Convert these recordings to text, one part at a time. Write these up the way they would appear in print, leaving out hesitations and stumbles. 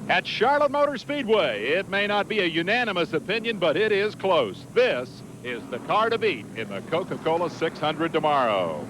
At Charlotte Motor Speedway, it may not be a unanimous opinion, but it is close. This is the car to beat in the Coca-Cola 600 tomorrow.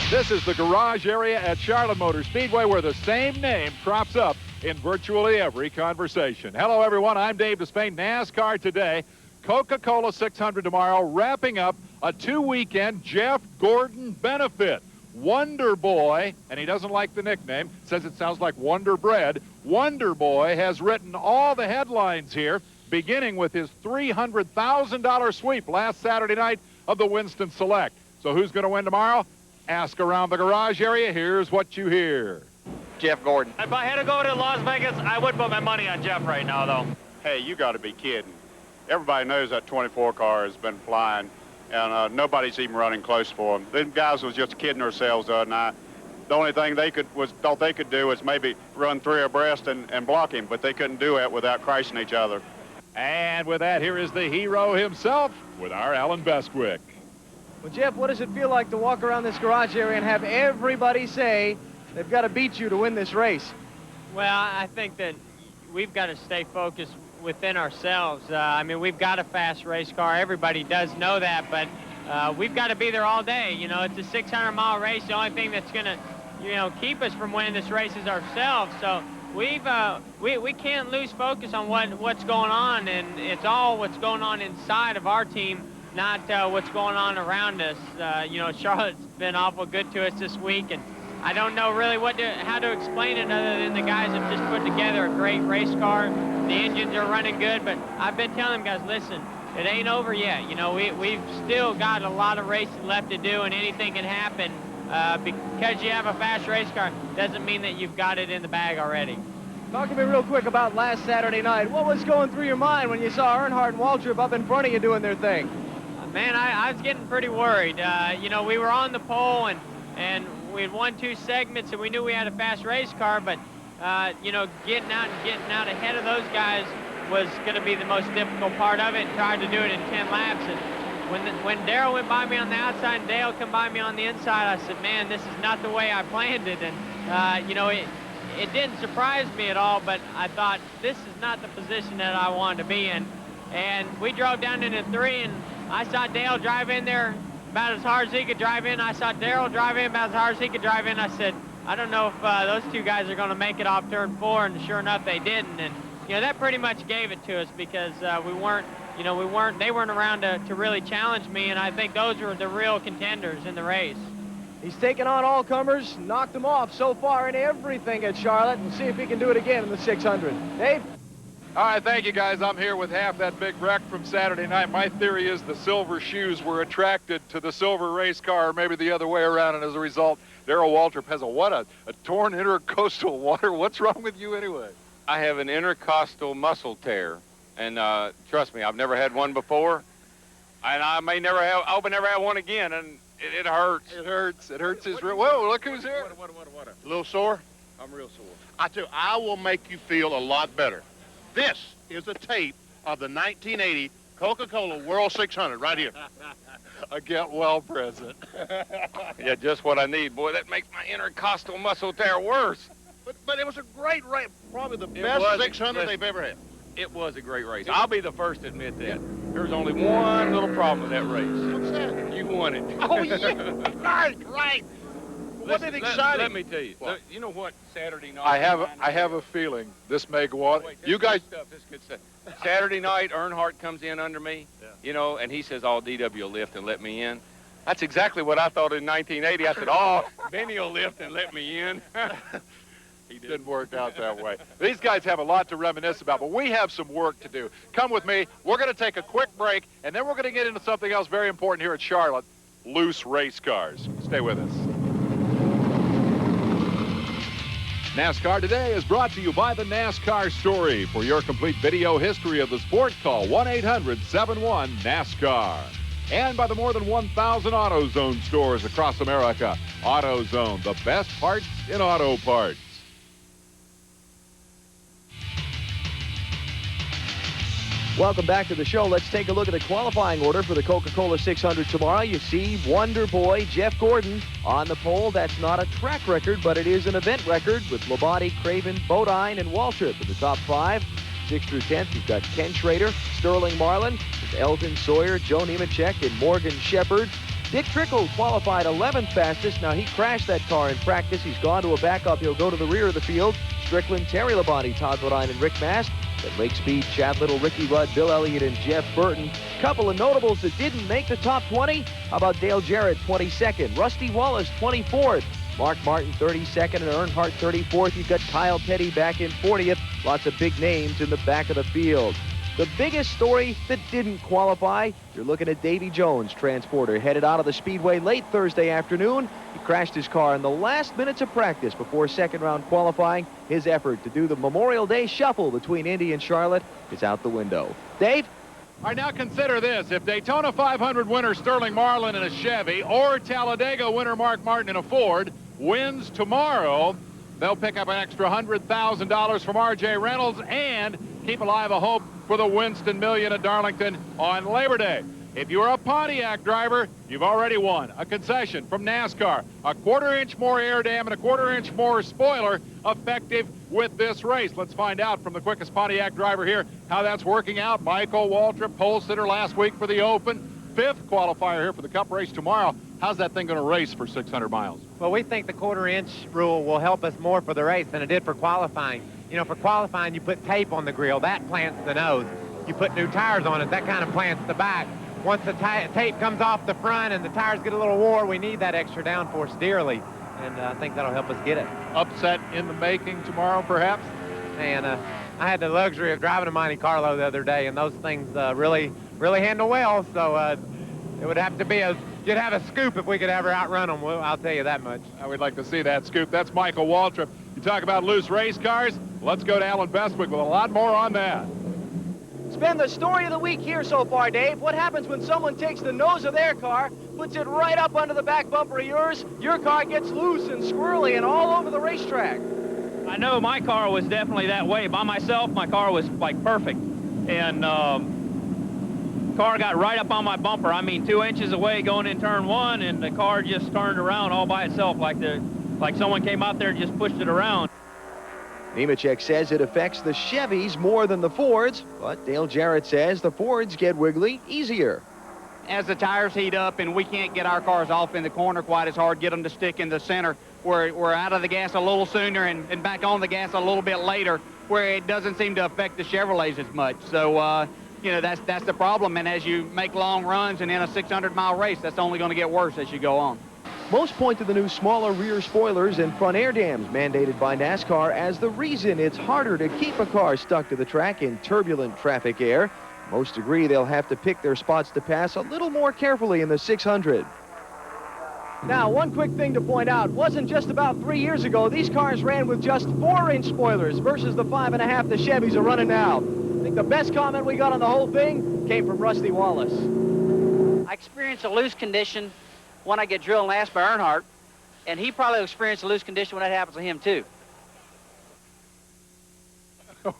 This is the garage area at Charlotte Motor Speedway where the same name crops up in virtually every conversation. Hello, everyone. I'm Dave Despain. NASCAR Today. Coca-Cola 600 tomorrow, wrapping up a two-weekend Jeff Gordon benefit. Wonder Boy, and he doesn't like the nickname, says it sounds like Wonder Bread. Wonder Boy has written all the headlines here, beginning with his $300,000 sweep last Saturday night of the Winston Select. So who's going to win tomorrow? Ask around the garage area. Here's what you hear. Jeff Gordon. If I had to go to Las Vegas, I would put my money on Jeff right now, though. Hey, you got to be kidding. Everybody knows that 24 car has been flying, and nobody's even running close for them. Them guys was just kidding themselves the other night. The only thing they thought they could do was maybe run three abreast and block him, but they couldn't do it without crashing each other. And with that, here is the hero himself with our Alan Bestwick. Well, Jeff, what does it feel like to walk around this garage area and have everybody say they've got to beat you to win this race? Well, I think that we've got to stay focused within ourselves. I mean, we've got a fast race car. Everybody does know that, but we've got to be there all day. You know, it's a 600-mile race. The only thing that's going to, you know, keep us from winning this race is ourselves. So we can't lose focus on what's going on, and it's all what's going on inside of our team, not what's going on around us. You know, Charlotte's been awful good to us this week, and I don't know really how to explain it other than the guys have just put together a great race car. The engines are running good, but I've been telling them, guys, listen, it ain't over yet. You know, we've still got a lot of racing left to do, and anything can happen. Because you have a fast race car doesn't mean that you've got it in the bag already. Talk to me real quick about last Saturday night. What was going through your mind when you saw Earnhardt and Waltrip up in front of you doing their thing? Man, I was getting pretty worried. You know, we were on the pole, and we had won two segments, and we knew we had a fast race car, but you know, getting out ahead of those guys was going to be the most difficult part of it, and tried to do it in 10 laps. And when Darrell went by me on the outside and Dale come by me on the inside, I said, man, this is not the way I planned it. And, you know, it didn't surprise me at all, but I thought, this is not the position that I wanted to be in. And we drove down into 3, and I saw Dale drive in there about as hard as he could drive in. I saw Darrell drive in about as hard as he could drive in. I said, I don't know if those two guys are going to make it off turn 4, and sure enough, they didn't. And you know, that pretty much gave it to us because they weren't around to really challenge me, and I think those were the real contenders in the race. He's taken on all comers, knocked them off so far in everything at Charlotte, and see if he can do it again in the 600. Dave? All right, thank you, guys. I'm here with half that big wreck from Saturday night. My theory is the silver shoes were attracted to the silver race car, or maybe the other way around, and as a result, Darrell Waltrip has a torn intercostal water. What's wrong with you anyway? I have an intercostal muscle tear, and trust me, I've never had one before, and I hope I never have one again, and it hurts. It hurts. It hurts his real. Whoa, look who's here. What? A little sore? I'm real sore. I tell you, I will make you feel a lot better. This is a tape of the 1980 Coca-Cola World 600 right here. A get well present. Yeah, just what I need. Boy, that makes my intercostal muscle tear worse. But it was a great race, probably the best 600 they've ever had. It was a great race. I'll be the first to admit that. There's only one little problem with that race. What's that? You won it. Oh, yeah. Right. What did exciting? Let me tell you. You know what? Saturday night. I have a feeling this may go on. Wait, you guys. This good stuff. Saturday night, Earnhardt comes in under me, you know, and he says, "Oh, DW will lift and let me in." That's exactly what I thought in 1980. I said, "Oh, Benny will lift and let me in." He didn't work out that way. These guys have a lot to reminisce about, but we have some work to do. Come with me. We're going to take a quick break, and then we're going to get into something else very important here at Charlotte, loose race cars. Stay with us. NASCAR Today is brought to you by the NASCAR Story. For your complete video history of the sport, call 1-800-71-NASCAR. And by the more than 1,000 AutoZone stores across America. AutoZone, the best parts in auto parts. Welcome back to the show. Let's take a look at the qualifying order for the Coca-Cola 600 tomorrow. You see Wonder Boy Jeff Gordon on the pole. That's not a track record, but it is an event record with Labonte, Craven, Bodine, and Waltrip in the top 5. 6th through 10th, you've got Ken Schrader, Sterling Marlin, with Elton Sawyer, Joe Nemechek, and Morgan Shepherd. Dick Trickle qualified 11th fastest. Now, he crashed that car in practice. He's gone to a backup. He'll go to the rear of the field. Strickland, Terry Labonte, Todd Bodine, and Rick Mast. Then Lake Speed, Chad Little, Ricky Rudd, Bill Elliott, and Jeff Burton. Couple of notables that didn't make the top 20. How about Dale Jarrett, 22nd. Rusty Wallace, 24th. Mark Martin, 32nd, and Earnhardt, 34th. You've got Kyle Petty back in 40th. Lots of big names in the back of the field. The biggest story that didn't qualify, you're looking at Davy Jones, transporter, headed out of the Speedway late Thursday afternoon. He crashed his car in the last minutes of practice before second-round qualifying. His effort to do the Memorial Day shuffle between Indy and Charlotte is out the window. Dave? All right, now consider this. If Daytona 500 winner Sterling Marlin in a Chevy or Talladega winner Mark Martin in a Ford wins tomorrow, they'll pick up an extra $100,000 from R.J. Reynolds and keep alive a hope for the Winston Million at Darlington on Labor Day. If you're a Pontiac driver, you've already won a concession from NASCAR, a 1/4 inch more air dam and a 1/4 inch more spoiler effective with this race. Let's find out from the quickest Pontiac driver here how that's working out. Michael Waltrip, pole sitter last week for the Open, 5th qualifier here for the Cup race tomorrow. How's that thing going to race for 600 miles? Well, we think the 1/4 inch rule will help us more for the race than it did for qualifying. You know, for qualifying, you put tape on the grill. That plants the nose. You put new tires on it. That kind of plants the back. Once the tape comes off the front and the tires get a little wore, we need that extra downforce dearly. And I think that'll help us get it. Upset in the making tomorrow, perhaps? And I had the luxury of driving a Monte Carlo the other day, and those things really handle well. So it would have to be you'd have a scoop if we could ever outrun them. Well, I'll tell you that much. I would like to see that scoop. That's Michael Waltrip. You talk about loose race cars. Let's go to Alan Bestwick with a lot more on that. It's been the story of the week here so far, Dave. What happens when someone takes the nose of their car, puts it right up under the back bumper of yours, your car gets loose and squirrely and all over the racetrack? I know my car was definitely that way. By myself, my car was like perfect. And car got right up on my bumper. I mean, 2 inches away going in turn 1, and the car just turned around all by itself like someone came out there and just pushed it around. Nemechek says it affects the Chevys more than the Fords, but Dale Jarrett says the Fords get wiggly easier. As the tires heat up and we can't get our cars off in the corner quite as hard, get them to stick in the center, we're out of the gas a little sooner and back on the gas a little bit later, where it doesn't seem to affect the Chevrolets as much. So, you know, that's the problem. And as you make long runs and in a 600-mile race, that's only going to get worse as you go on. Most point to the new smaller rear spoilers and front air dams mandated by NASCAR as the reason it's harder to keep a car stuck to the track in turbulent traffic air. Most agree they'll have to pick their spots to pass a little more carefully in the 600. Now, one quick thing to point out, wasn't just about 3 years ago, these cars ran with just 4-inch spoilers versus the 5.5 the Chevys are running now. I think the best comment we got on the whole thing came from Rusty Wallace. I experienced a loose condition when I get drilled and asked by Earnhardt, and he probably will experience a loose condition when that happens to him too.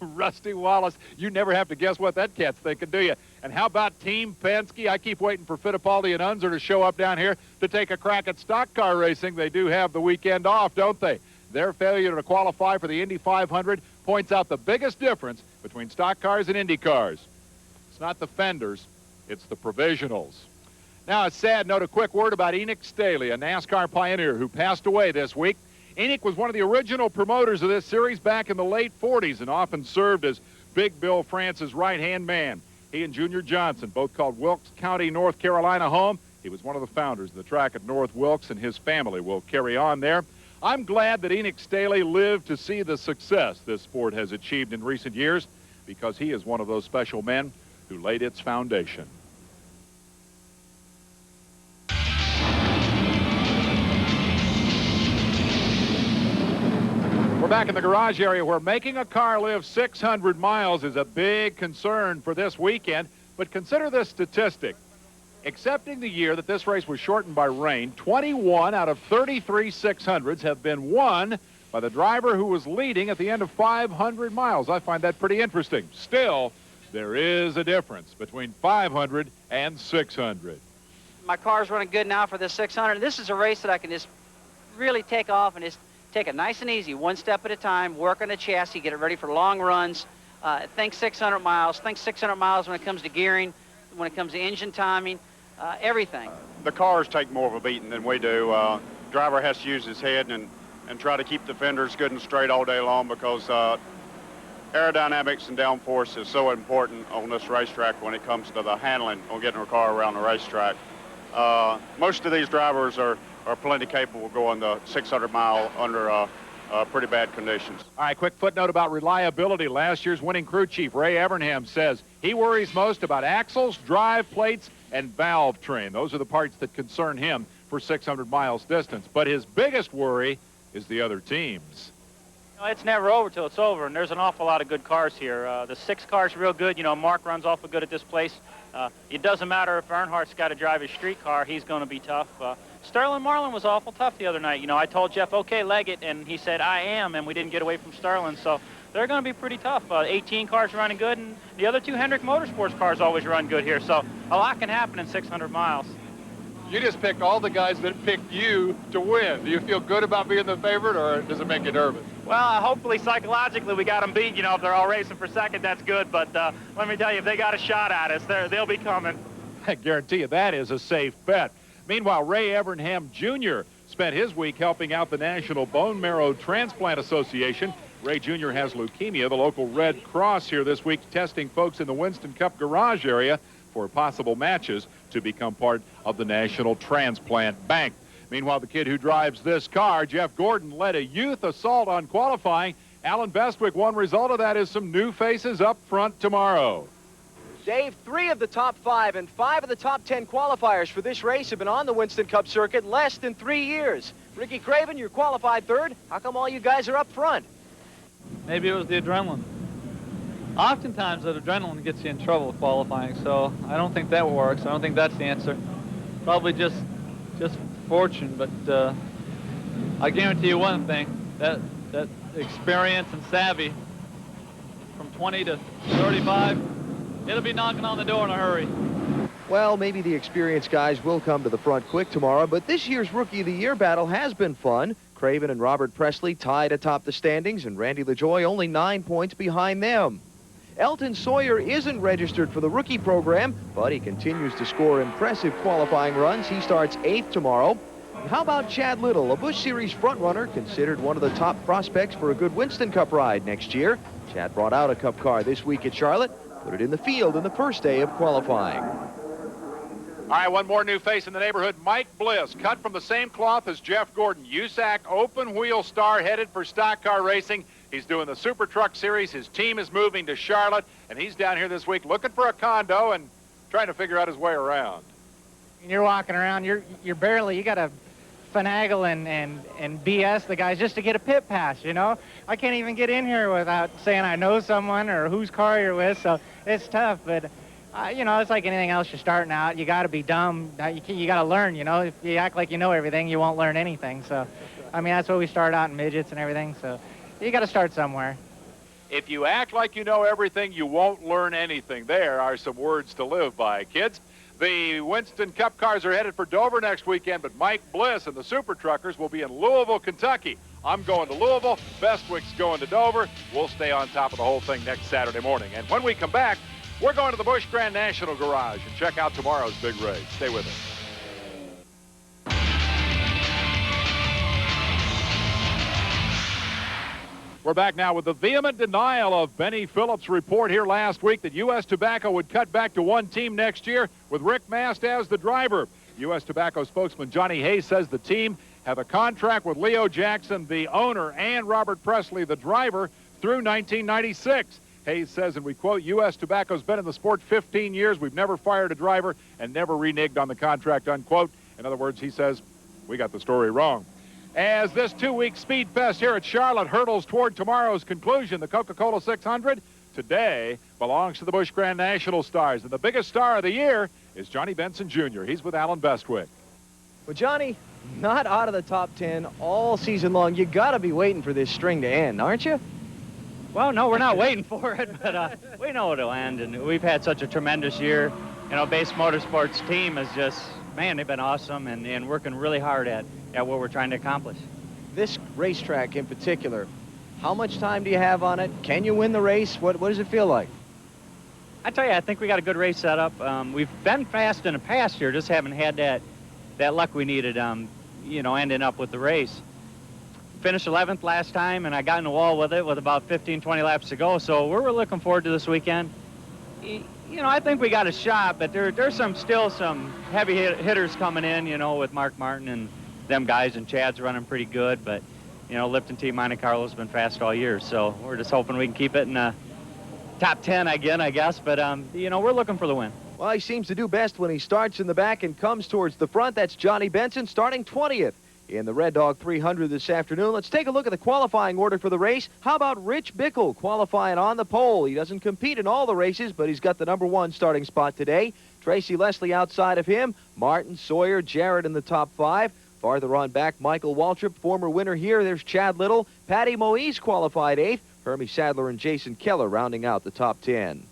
Rusty Wallace, you never have to guess what that cat's thinking, do you? And how about Team Penske? I keep waiting for Fittipaldi and Unser to show up down here to take a crack at stock car racing. They do have the weekend off, don't they? Their failure to qualify for the Indy 500 points out the biggest difference between stock cars and Indy cars. It's not the fenders, it's the provisionals. Now, a sad note, a quick word about Enoch Staley, a NASCAR pioneer who passed away this week. Enoch was one of the original promoters of this series back in the late 40s and often served as Big Bill France's right-hand man. He and Junior Johnson both called Wilkes County, North Carolina home. He was one of the founders of the track at North Wilkes, and his family will carry on there. I'm glad that Enoch Staley lived to see the success this sport has achieved in recent years, because he is one of those special men who laid its foundation. We're back in the garage area where making a car live 600 miles is a big concern for this weekend. But consider this statistic. Excepting the year that this race was shortened by rain, 21 out of 33 600s have been won by the driver who was leading at the end of 500 miles. I find that pretty interesting. Still, there is a difference between 500 and 600. My car's running good now for this 600. This is a race that I can just really take off and just take it nice and easy, one step at a time, work on the chassis, get it ready for long runs. Think 600 miles. Think 600 miles when it comes to gearing, when it comes to engine timing, everything. The cars take more of a beating than we do. Driver has to use his head and try to keep the fenders good and straight all day long, because aerodynamics and downforce is so important on this racetrack when it comes to the handling on getting a car around the racetrack. Most of these drivers are plenty capable of going the 600 mile under pretty bad conditions. All right, quick footnote about reliability. Last year's winning crew chief, Ray Evernham, says he worries most about axles, drive plates, and valve train. Those are the parts that concern him for 600 miles distance. But his biggest worry is the other teams. It's never over till it's over, and there's an awful lot of good cars here. The 6 car's real good. You know, Mark runs awful good at this place. It doesn't matter if Earnhardt's got to drive his street car, he's going to be tough. Sterling Marlin was awful tough the other night. You know, I told Jeff, okay, leg it, and he said, I am, and we didn't get away from Sterling. So they're going to be pretty tough. 18 cars running good, and the other 2 Hendrick Motorsports cars always run good here. So a lot can happen in 600 miles. You just picked all the guys that picked you to win. Do you feel good about being the favorite, or does it make you nervous? Well, hopefully psychologically we got them beat. You know, if they're all racing for second, that's good. But let me tell you, if they got a shot at us, they'll be coming. I guarantee you that is a safe bet. Meanwhile, Ray Evernham Jr. spent his week helping out the National Bone Marrow Transplant Association. Ray Jr. has leukemia. The local Red Cross here this week testing folks in the Winston Cup garage area for possible matches to become part of the National Transplant Bank. Meanwhile, the kid who drives this car, Jeff Gordon, led a youth assault on qualifying. Alan Bestwick, one result of that is some new faces up front tomorrow. Dave, 3 of the top 5 and 5 of the top 10 qualifiers for this race have been on the Winston Cup circuit less than 3 years. Ricky Craven, you're qualified 3rd. How come all you guys are up front? Maybe it was the adrenaline. Oftentimes that adrenaline gets you in trouble qualifying, so I don't think that works. I don't think that's the answer. Probably just fortune, but I guarantee you one thing, that experience and savvy from 20 to 35, it'll be knocking on the door in a hurry. Well, maybe the experienced guys will come to the front quick tomorrow, but this year's Rookie of the Year battle has been fun. Craven and Robert Presley tied atop the standings, and Randy LaJoie only 9 points behind them. Elton Sawyer isn't registered for the rookie program, but he continues to score impressive qualifying runs. He starts 8th tomorrow. And how about Chad Little, a Busch Series frontrunner, considered one of the top prospects for a good Winston Cup ride next year? Chad brought out a Cup car this week at Charlotte, put it in the field in the first day of qualifying. All right, one more new face in the neighborhood. Mike Bliss, cut from the same cloth as Jeff Gordon. USAC open wheel star headed for stock car racing. He's doing the Super Truck Series. His team is moving to Charlotte, and he's down here this week looking for a condo and trying to figure out his way around. You're walking around, you're barely, you got to finagle and BS the guys just to get a pit pass, you know? I can't even get in here without saying I know someone or whose car you're with, so it's tough, but you know, it's like anything else. You're starting out. You got to be dumb. You got to learn, you know. If you act like you know everything, you won't learn anything. So, I mean, that's what we start out in midgets and everything. So, you got to start somewhere. If you act like you know everything, you won't learn anything. There are some words to live by, kids. The Winston Cup cars are headed for Dover next weekend, but Mike Bliss and the Super Truckers will be in Louisville, Kentucky. I'm going to Louisville. Bestwick's going to Dover. We'll stay on top of the whole thing next Saturday morning. And when we come back, we're going to the Busch Grand National Garage and check out tomorrow's big race. Stay with us. We're back now with the vehement denial of Benny Phillips' report here last week that U.S. Tobacco would cut back to one team next year with Rick Mast as the driver. U.S. Tobacco spokesman Johnny Hayes says the team have a contract with Leo Jackson, the owner, and Robert Presley, the driver, through 1996. Hayes says, and we quote, U.S. Tobacco's been in the sport 15 years. We've never fired a driver and never reneged on the contract, unquote. In other words, he says, we got the story wrong. As this 2-week Speed Fest here at Charlotte hurtles toward tomorrow's conclusion, the Coca-Cola 600 today belongs to the Busch Grand National Stars. And the biggest star of the year is Johnny Benson Jr. He's with Alan Bestwick. Well, Johnny, not out of the top 10 all season long. You got to be waiting for this string to end, aren't you? Well, no, we're not waiting for it, but we know it'll end, and we've had such a tremendous year. You know, Base Motorsports team is just, man, they've been awesome and working really hard at what we're trying to accomplish. This racetrack in particular, how much time do you have on it? Can you win the race? What does it feel like? I tell you, I think we got a good race set up. We've been fast in the past year, just haven't had that luck we needed, you know, ending up with the race. Finished 11th last time, and I got in the wall with it with about 15, 20 laps to go, so we're looking forward to this weekend. You know, I think we got a shot, but there's still some heavy hitters coming in, you know, with Mark Martin and them guys, and Chad's running pretty good, but, you know, Lipton Team Monte Carlo's been fast all year, so we're just hoping we can keep it in the top 10 again, I guess, but, you know, we're looking for the win. Well, he seems to do best when he starts in the back and comes towards the front. That's Johnny Benson starting 20th in the Red Dog 300 this afternoon. Let's take a look at the qualifying order for the race. How about Rich Bickle qualifying on the pole? He doesn't compete in all the races, but he's got the #1 starting spot today. Tracy Leslie outside of him. Martin, Sawyer, Jarrett in the top 5. Farther on back, Michael Waltrip, former winner here. There's Chad Little. Patty Moise qualified 8th. Hermie Sadler and Jason Keller rounding out the top 10.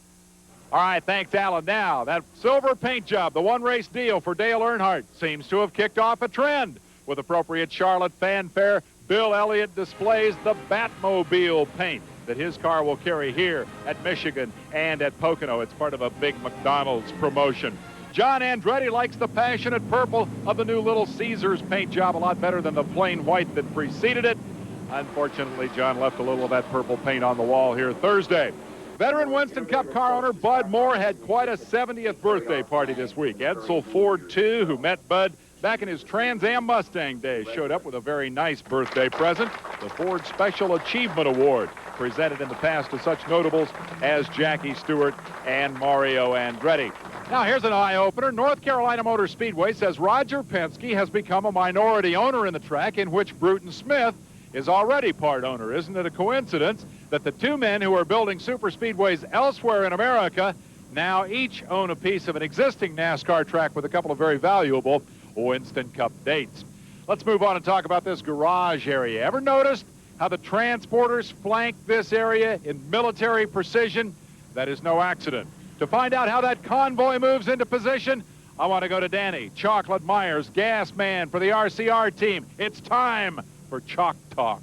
All right, thanks, Alan. Now, that silver paint job, the one-race deal for Dale Earnhardt, seems to have kicked off a trend. With appropriate Charlotte fanfare, Bill Elliott displays the Batmobile paint that his car will carry here at Michigan and at Pocono. It's part of a big McDonald's promotion. John Andretti likes the passionate purple of the new Little Caesars paint job a lot better than the plain white that preceded it. Unfortunately, John left a little of that purple paint on the wall here Thursday. Veteran Winston Cup car owner Bud Moore had quite a 70th birthday party this week. Edsel Ford, too, who met Bud back in his Trans Am Mustang days, showed up with a very nice birthday present, the Ford Special Achievement Award, presented in the past to such notables as Jackie Stewart and Mario Andretti. Now, here's an eye-opener. North Carolina Motor Speedway says Roger Penske has become a minority owner in the track in which Bruton Smith is already part owner. Isn't it a coincidence that the two men who are building super speedways elsewhere in America now each own a piece of an existing NASCAR track with a couple of very valuable Winston Cup dates? Let's move on and talk about this garage area. Ever noticed how the transporters flank this area in military precision? That is no accident. To find out how that convoy moves into position, I want to go to Danny Chocolate Myers, gas man for the RCR team. It's time for Chalk Talk.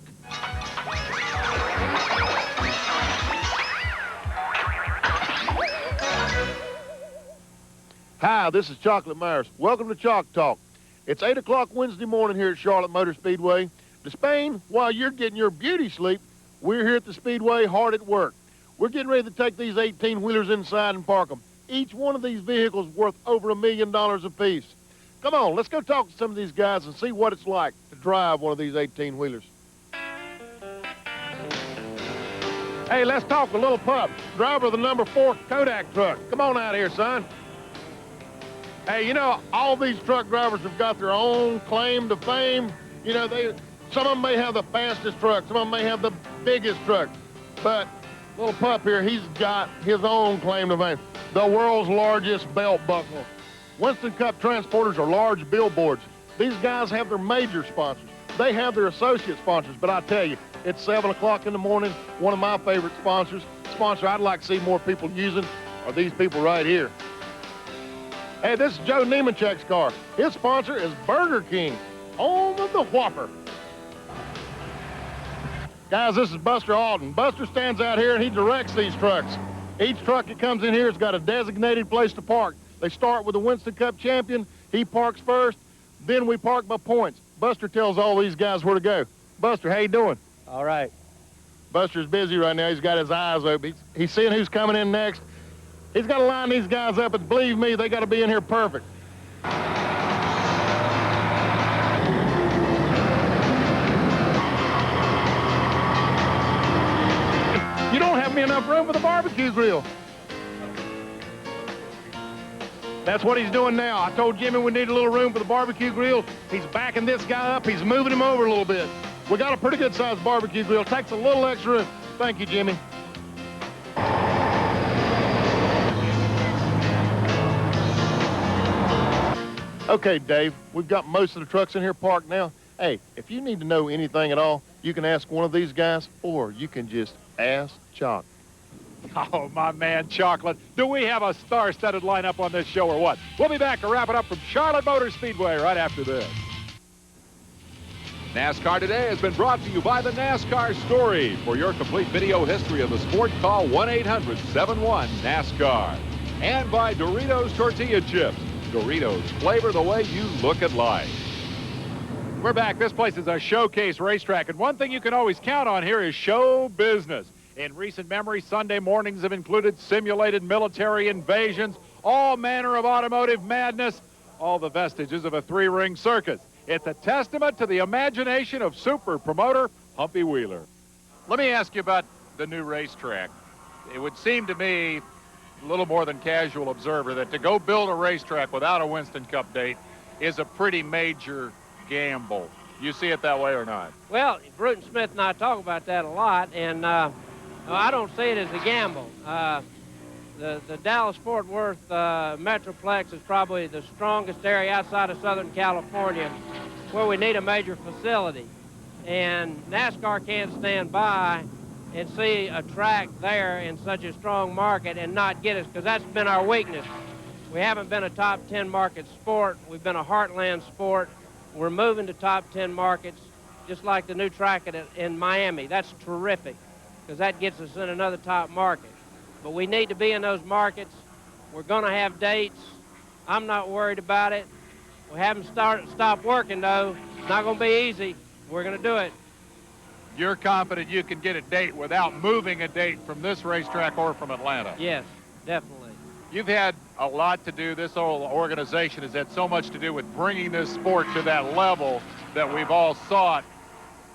Hi, this is Chocolate Myers. Welcome to Chalk Talk. It's 8 o'clock Wednesday morning here at Charlotte Motor Speedway. Despain, while you're getting your beauty sleep, we're here at the Speedway hard at work. We're getting ready to take these 18-wheelers inside and park them. Each one of these vehicles worth over $1 million apiece. Come on, let's go talk to some of these guys and see what it's like to drive one of these 18-wheelers. Hey, let's talk with Little Pup, driver of the #4 Kodak truck. Come on out here, son. Hey, you know, all these truck drivers have got their own claim to fame. You know, some of them may have the fastest truck, some of them may have the biggest truck, but Little Pup here, he's got his own claim to fame. The world's largest belt buckle. Winston Cup transporters are large billboards. These guys have their major sponsors. They have their associate sponsors, but I tell you, it's 7 o'clock in the morning. One of my favorite sponsor I'd like to see more people using are these people right here. Hey, this is Joe Nemechek's car. His sponsor is Burger King, home of the Whopper. Guys, this is Buster Alden. Buster stands out here and he directs these trucks. Each truck that comes in here has got a designated place to park. They start with the Winston Cup champion. He parks first. Then we park by points. Buster tells all these guys where to go. Buster, how you doing? All right. Buster's busy right now. He's got his eyes open. He's seeing who's coming in next. He's got to line these guys up, and believe me, they got to be in here perfect. You don't have me enough room for the barbecue grill. That's what he's doing now. I told Jimmy we need a little room for the barbecue grill. He's backing this guy up. He's moving him over a little bit. We got a pretty good sized barbecue grill. Takes a little extra room. Thank you, Jimmy. Okay, Dave, we've got most of the trucks in here parked now. Hey, if you need to know anything at all, you can ask one of these guys, or you can just Ask Chocolate. Oh, my man, Chocolate. Do we have a star-studded lineup on this show or what? We'll be back to wrap it up from Charlotte Motor Speedway right after this. NASCAR Today has been brought to you by the NASCAR Story. For your complete video history of the sport, call 1-800-71-NASCAR. And by Doritos Tortilla Chips. Doritos, flavor the way you look at life. We're back. This place is a showcase racetrack, and one thing you can always count on here is show business. In recent memory, Sunday mornings have included simulated military invasions, all manner of automotive madness, all the vestiges of a three-ring circus. It's a testament to the imagination of super promoter Humpy Wheeler. Let me ask you about the new racetrack. It would seem to me, a little more than casual observer, that to go build a racetrack without a Winston Cup date is a pretty major gamble. You see it that way or not? Well, Bruton Smith and I talk about that a lot, and I don't see it as a gamble. The Dallas-Fort Worth Metroplex is probably the strongest area outside of Southern California where we need a major facility. And NASCAR can't stand by and see a track there in such a strong market and not get us, because that's been our weakness. We haven't been a top 10 market sport. We've been a heartland sport. We're moving to top 10 markets, just like the new track in Miami. That's terrific, because that gets us in another top market. But we need to be in those markets. We're going to have dates. I'm not worried about it. We haven't stopped working, though. It's not going to be easy. We're going to do it. You're confident you can get a date without moving a date from this racetrack or from Atlanta? Yes, definitely. You've had a lot to do. This whole organization has had so much to do with bringing this sport to that level that we've all sought.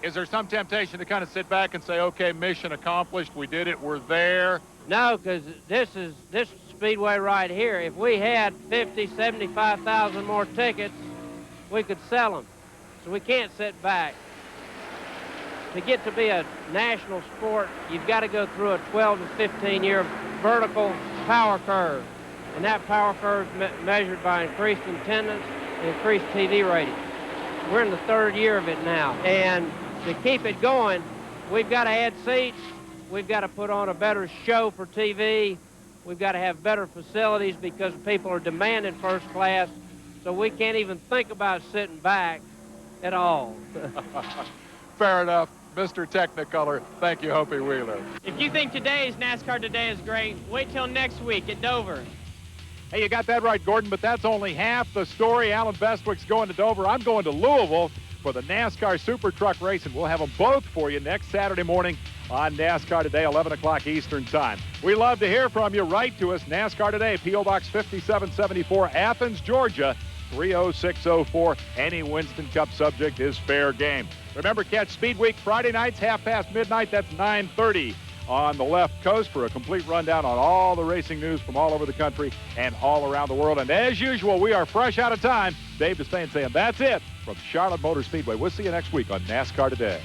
Is there some temptation to kind of sit back and say, okay, mission accomplished, we did it, we're there? No, because this Speedway right here, if we had 50, 75,000 more tickets, we could sell them. So we can't sit back. To get to be a national sport, you've got to go through a 12 to 15-year vertical power curve. And that power curve is measured by increased attendance and increased TV ratings. We're in the third year of it now. And to keep it going, we've got to add seats. We've got to put on a better show for TV. We've got to have better facilities because people are demanding first class. So we can't even think about sitting back at all. Fair enough. Mr. Technicolor, thank you, Humpy Wheeler. If you think today's NASCAR Today is great, wait till next week at Dover. Hey, you got that right, Gordon, but that's only half the story. Alan Bestwick's going to Dover. I'm going to Louisville for the NASCAR Super Truck Race, and we'll have them both for you next Saturday morning on NASCAR Today, 11 o'clock Eastern Time. We love to hear from you. Write to us, NASCAR Today, P.O. Box 5774, Athens, Georgia, 30604. Any Winston Cup subject is fair game. Remember, catch Speed Week Friday nights, half past midnight. That's 9:30 on the left coast for a complete rundown on all the racing news from all over the country and all around the world. And as usual, we are fresh out of time. Dave Despain saying that's it from Charlotte Motor Speedway. We'll see you next week on NASCAR Today.